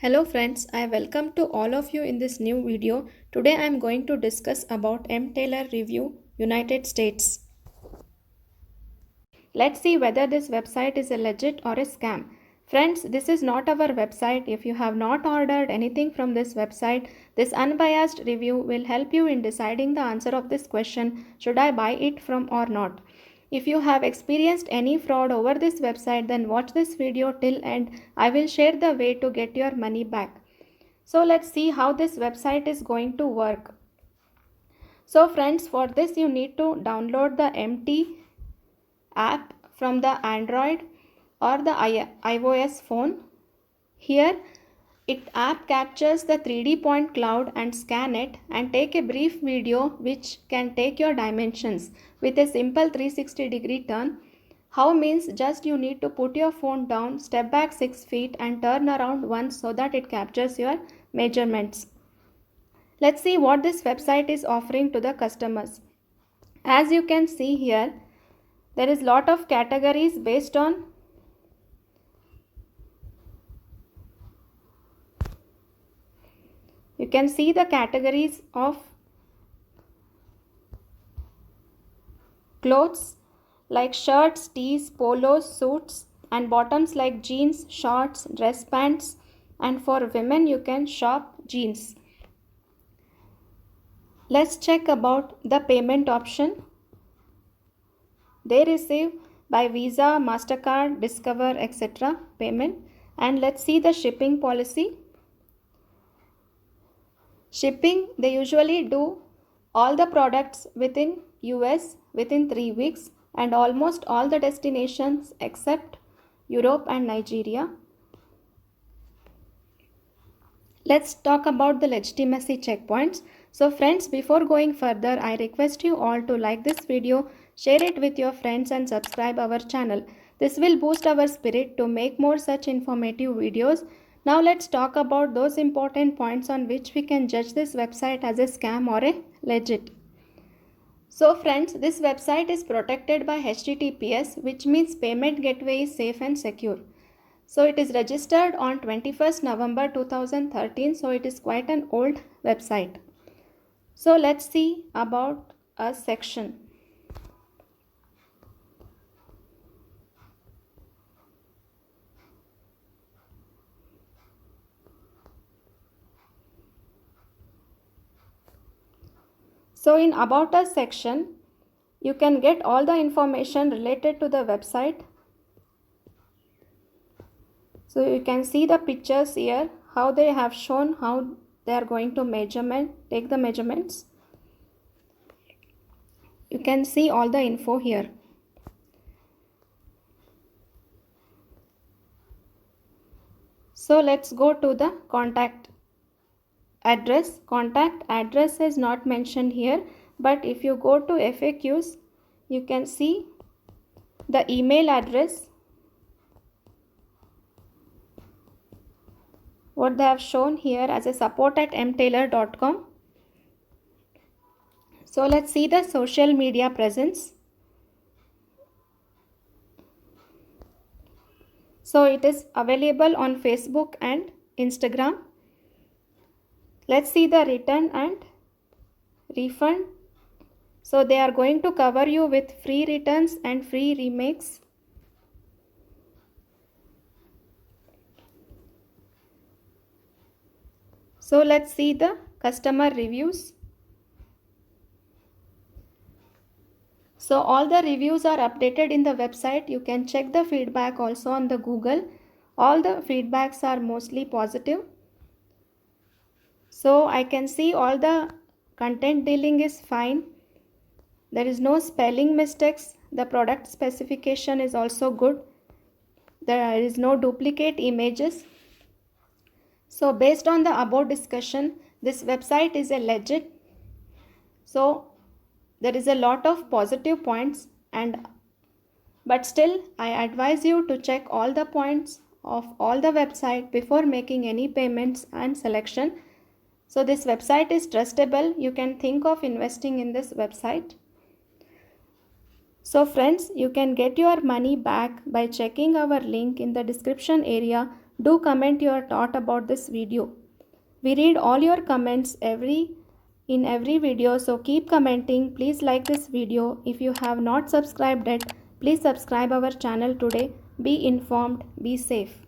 Hello friends, I welcome to all of you in this new video. Today I am going to discuss about M. Taylor Review, United States. Let's see whether this website is a legit or a scam. Friends, this is not our website. If you have not ordered anything from this website, this unbiased review will help you in deciding the answer of this question, should I buy it from or not. If you have experienced any fraud over this website, then watch this video till end. I will share the way to get your money back. So let's see how this website is going to work. So friends, for this you need to download the MT app from the Android or the iOS phone. Here it app captures the 3D point cloud and scan it and take a brief video which can take your dimensions with a simple 360-degree turn. How means just you need to put your phone down, step back 6 feet and turn around once so that it captures your measurements. Let's see what this website is offering to the customers. As you can see here, there is lot of categories based on you can see the categories of clothes like shirts, tees, polos, suits, and bottoms like jeans, shorts, dress pants, and for women you can shop jeans. Let's check about the payment option. They receive by Visa, MasterCard, Discover, etc. payment. And let's see the shipping policy. Shipping, they usually do all the products within US within 3 weeks and almost all the destinations except Europe and Nigeria. Let's talk about the legitimacy checkpoints. So friends, before going further, I request you all to like this video, share it with your friends and subscribe our channel. This will boost our spirit to make more such informative videos. Now let's talk about those important points on which we can judge this website as a scam or a legit. So friends, this website is protected by HTTPS, which means payment gateway is safe and secure. So it is registered on 21st November 2013, so it is quite an old website. So let's see about a section. So in About Us section, you can get all the information related to the website. So you can see the pictures here, how they have shown how they are going to take the measurements. You can see all the info here. So let's go to the contact address. Contact address is not mentioned here, but if you go to FAQs, you can see the email address, what they have shown here as a support@mtaylor.com. So let's see the social media presence. So it is available on Facebook and Instagram. Let's see the return and refund. So they are going to cover you with free returns and free remakes. So let's see the customer reviews. So all the reviews are updated in the website. You can check the feedback also on the Google. All the feedbacks are mostly positive. So I can see all the content dealing is fine. There is no spelling mistakes. The product specification is also good. There is no duplicate images. So based on the above discussion, this website is a legit. So there is a lot of positive points, but still I advise you to check all the points of all the website before making any payments and selection. So this website is trustable. You can think of investing in this website. So friends, you can get your money back by checking our link in the description area Do comment your thought about this video. We read all your comments in every video, so keep commenting. Please like this video. If you have not subscribed yet, please subscribe our channel today. Be informed, be safe.